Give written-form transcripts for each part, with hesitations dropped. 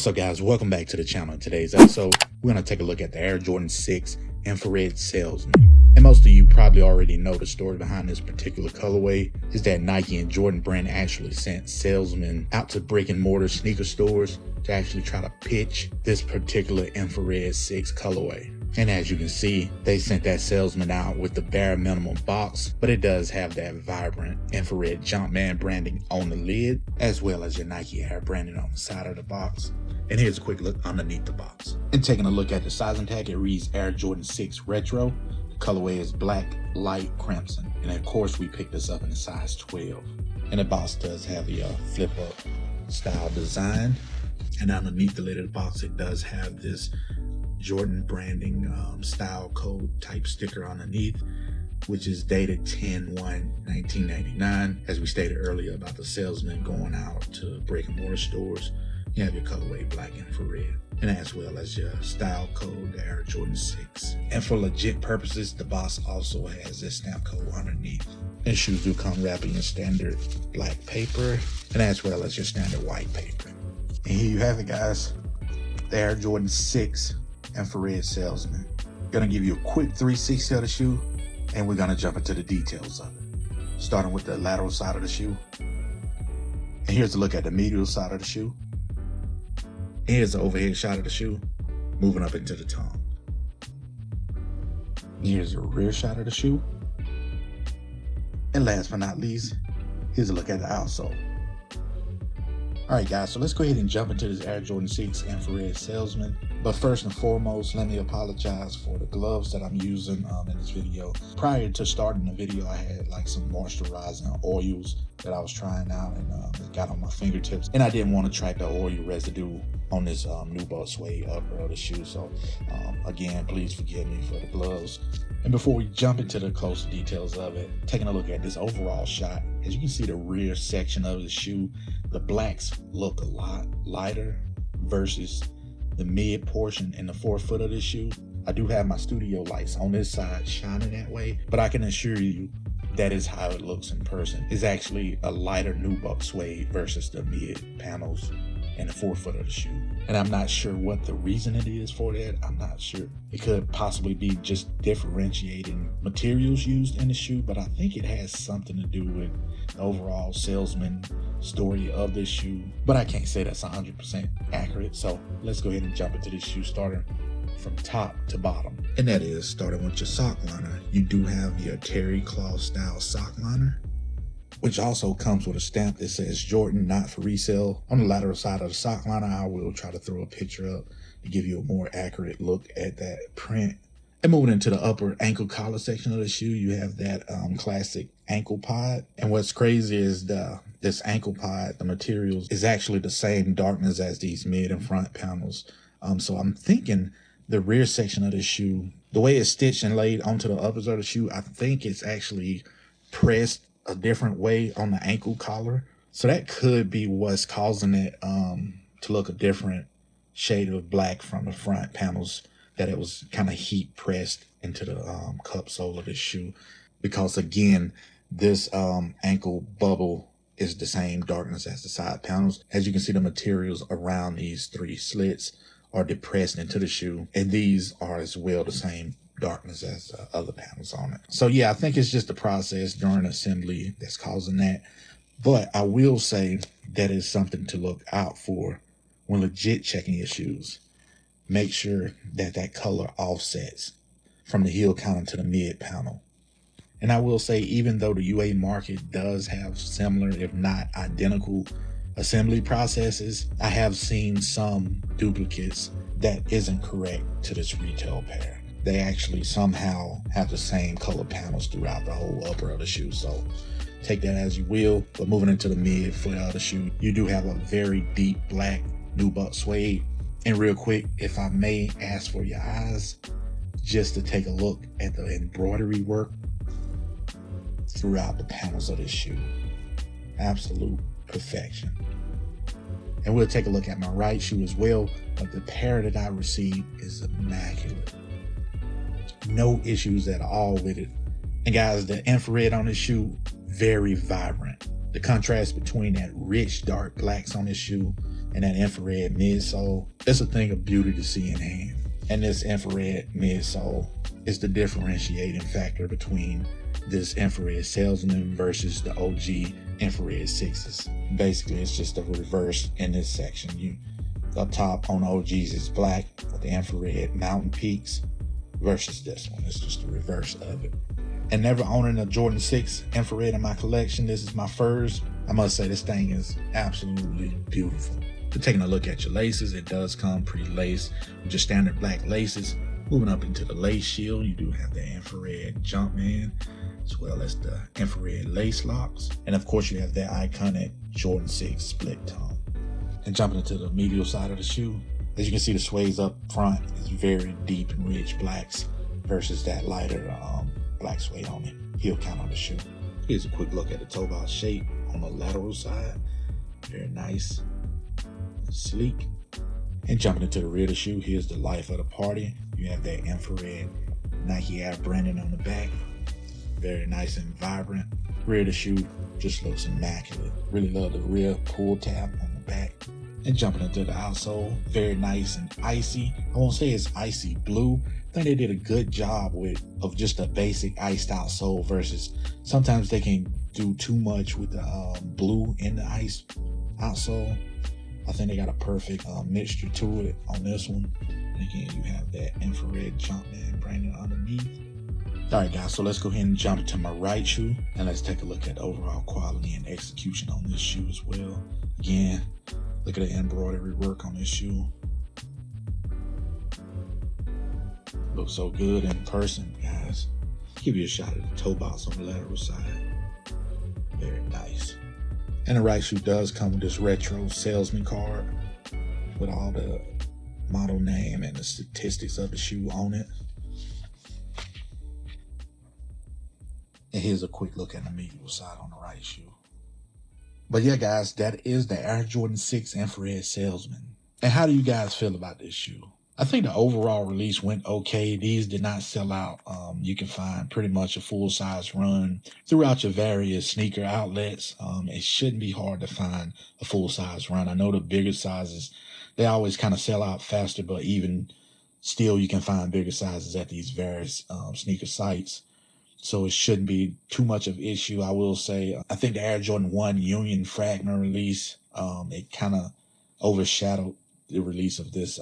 What's up, guys? Welcome back to the channel. In today's episode, we're going to take a look at the Air Jordan 6 Infrared Salesman. And most of you probably already know the story behind this particular colorway is that Nike and Jordan brand actually sent salesmen out to brick and mortar sneaker stores to actually try to pitch this particular Infrared 6 colorway. And as you can see, they sent that salesman out with the bare minimum box, but it does have that vibrant infrared Jumpman branding on the lid, as well as your Nike Air branding on the side of the box. And here's a quick look underneath the box. And taking a look at the sizing tag, it reads Air Jordan 6 Retro. The colorway is black, light crimson. And of course, we picked this up in a size 12. And the box does have a flip up style design. And underneath the lid of the box, it does have this Jordan branding style code type sticker underneath, which is dated 10/1/1999. As we stated earlier about the salesman going out to brick and mortar stores, you have your colorway black infrared, and as well as your style code, the Air Jordan 6. And for legit purposes, the box also has this stamp code underneath. And shoes do come wrapped in your standard black paper, and as well as your standard white paper. And here you have it, guys, the Air Jordan 6 Infrared Salesman. Gonna give you a quick 360 of the shoe, and we're gonna jump into the details of it. Starting with the lateral side of the shoe. And here's a look at the medial side of the shoe. And here's the overhead shot of the shoe, moving up into the tongue. And here's the rear shot of the shoe. And last but not least, here's a look at the outsole. Alright guys, so let's go ahead and jump into this Air Jordan 6 Infrared Salesman. But first and foremost, let me apologize for the gloves that I'm using in this video. Prior to starting the video, I had like some moisturizing oils that I was trying out, and it got on my fingertips. And I didn't want to track the oil residue on this nubuck suede upper of the shoe. So again, please forgive me for the gloves. And before we jump into the closer details of it, taking a look at this overall shot, as you can see the rear section of the shoe, the blacks look a lot lighter versus the mid portion and the forefoot of the shoe. I do have my studio lights on this side shining that way, but I can assure you that is how it looks in person. It's actually a lighter nubuck suede versus the mid panels and the forefoot of the shoe. And I'm not sure what the reason it is for that. I'm not sure. It could possibly be just differentiating materials used in the shoe, but I think it has something to do with the overall salesman story of this shoe. But I can't say that's 100% accurate. So let's go ahead and jump into this shoe starting from top to bottom. And that is starting with your sock liner. You do have your terry cloth style sock liner, which also comes with a stamp that says Jordan, not for resale. On the lateral side of the sock liner, I will try to throw a picture up to give you a more accurate look at that print. And moving into the upper ankle collar section of the shoe, you have that classic ankle pod. And what's crazy is this ankle pod, the materials is actually the same darkness as these mid and front panels. So I'm thinking the rear section of the shoe, the way it's stitched and laid onto the uppers of the shoe, I think it's actually pressed a different way on the ankle collar. So that could be what's causing it to look a different shade of black from the front panels, that it was kind of heat pressed into the cup sole of the shoe. Because again, this ankle bubble is the same darkness as the side panels. As you can see, the materials around these three slits are depressed into the shoe, and these are as well the same darkness as other panels on it. So yeah, I think it's just the process during assembly that's causing that. But I will say that is something to look out for when legit checking your shoes. Make sure that that color offsets from the heel counter to the mid panel. And I will say, even though the UA market does have similar, if not identical, assembly processes, I have seen some duplicates that isn't correct to this retail pair. They actually somehow have the same color panels throughout the whole upper of the shoe. So take that as you will. But moving into the mid foot of the shoe, you do have a very deep black nubuck suede. And real quick, if I may ask for your eyes, just to take a look at the embroidery work throughout the panels of this shoe. Absolute perfection. And we'll take a look at my right shoe as well, but the pair that I received is immaculate. No issues at all with it. And guys, the infrared on this shoe, very vibrant. The contrast between that rich dark blacks on this shoe and that infrared midsole. It's a thing of beauty to see in hand. And this infrared midsole is the differentiating factor between this infrared Salesman versus the OG infrared 6s. Basically, it's just a reverse in this section. Up top on OGs is black with the infrared mountain peaks versus this one. It's just the reverse of it. And never owning a Jordan 6 infrared in my collection, this is my first. I must say this thing is absolutely beautiful. So taking a look at your laces, it does come pre-laced with your standard black laces. Moving up into the lace shield, you do have the infrared Jumpman, as well as the infrared lace locks. And of course you have that iconic Jordan 6 split tongue. And jumping into the medial side of the shoe, as you can see, the suede's up front is very deep and rich blacks versus that lighter black suede on the heel count on the shoe. Here's a quick look at the toe box shape on the lateral side. Very nice, sleek. And jumping into the rear of the shoe, here's the life of the party. You have that infrared Nike Air branding on the back. Very nice and vibrant. Rear of the shoe just looks immaculate. Really love the rear pull tab on the back. And jumping into the outsole, very nice and icy. I won't say it's icy blue. I think they did a good job of just a basic iced out sole versus sometimes they can do too much with the blue in the ice outsole. I think they got a perfect mixture to it on this one. And again, you have that infrared Jumpman branding underneath. All right, guys, so let's go ahead and jump to my right shoe and let's take a look at the overall quality and execution on this shoe as well. Again, look at the embroidery work on this shoe. Looks so good in person, guys. Give you a shot at the toe box on the lateral side. Very nice. And the right shoe does come with this retro Salesman card with all the model name and the statistics of the shoe on it. And here's a quick look at the medial side on the right shoe. But yeah, guys, that is the Air Jordan 6 Infrared Salesman. And how do you guys feel about this shoe? I think the overall release went okay. These did not sell out. You can find pretty much a full-size run throughout your various sneaker outlets. It shouldn't be hard to find a full-size run. I know the bigger sizes, they always kind of sell out faster, but even still, you can find bigger sizes at these various sneaker sites. So it shouldn't be too much of an issue. I will say, I think the Air Jordan 1 Union Fragment release, it kind of overshadowed the release of this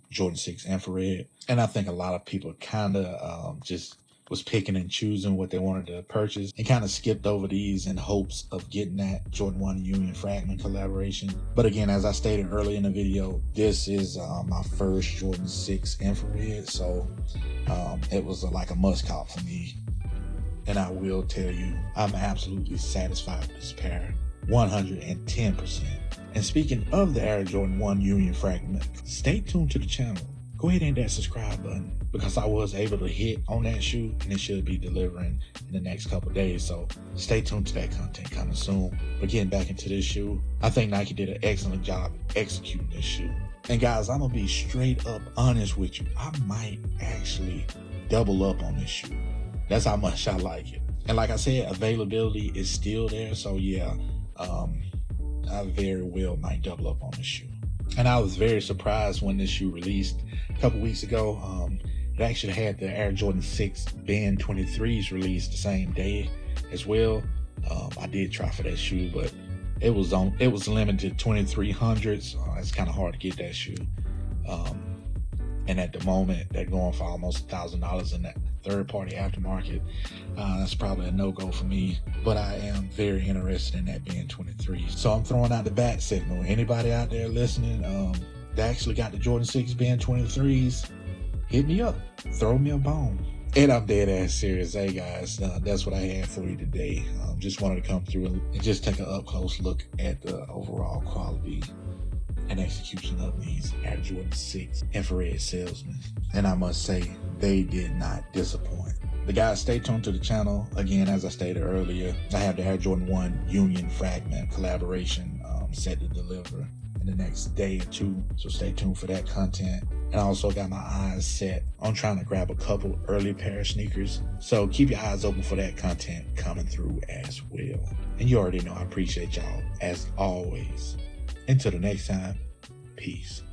Jordan 6 Infrared. And I think a lot of people kind of just was picking and choosing what they wanted to purchase and kind of skipped over these in hopes of getting that Jordan 1 Union Fragment collaboration. But again, as I stated earlier in the video, this is my first Jordan 6 Infrared. So it was like a must cop for me. And I will tell you, I'm absolutely satisfied with this pair, 110%. And speaking of the Air Jordan 1 Union Fragment, stay tuned to the channel. Go ahead and hit that subscribe button because I was able to hit on that shoe and it should be delivering in the next couple days. So stay tuned to that content coming soon. But getting back into this shoe, I think Nike did an excellent job executing this shoe. And guys, I'm gonna be straight up honest with you. I might actually double up on this shoe. That's how much I like it. And like I said, availability is still there. So yeah, I very well might double up on this shoe. And I was very surprised when this shoe released a couple weeks ago. It actually had the Air Jordan 6 Bend 23s released the same day as well. I did try for that shoe, but it was limited 2300s. It's kind of hard to get that shoe. And at the moment, they're going for almost $1,000 in that third-party aftermarket. That's probably a no-go for me, but I am very interested in that being 23. So I'm throwing out the bat signal. Anybody out there listening that actually got the Jordan 6 Bend 23s, hit me up. Throw me a bone. And I'm dead ass serious. Hey guys, that's what I had for you today. Just wanted to come through and just take an up-close look at the overall quality and execution of these Air Jordan 6 Infrared Salesman. And I must say, they did not disappoint. The guys, stay tuned to the channel. Again, as I stated earlier, I have the Air Jordan 1 Union Fragment collaboration set to deliver in the next day or two. So stay tuned for that content. And I also got my eyes set on trying to grab a couple early pair of sneakers. So keep your eyes open for that content coming through as well. And you already know I appreciate y'all as always. Until the next time, Peace.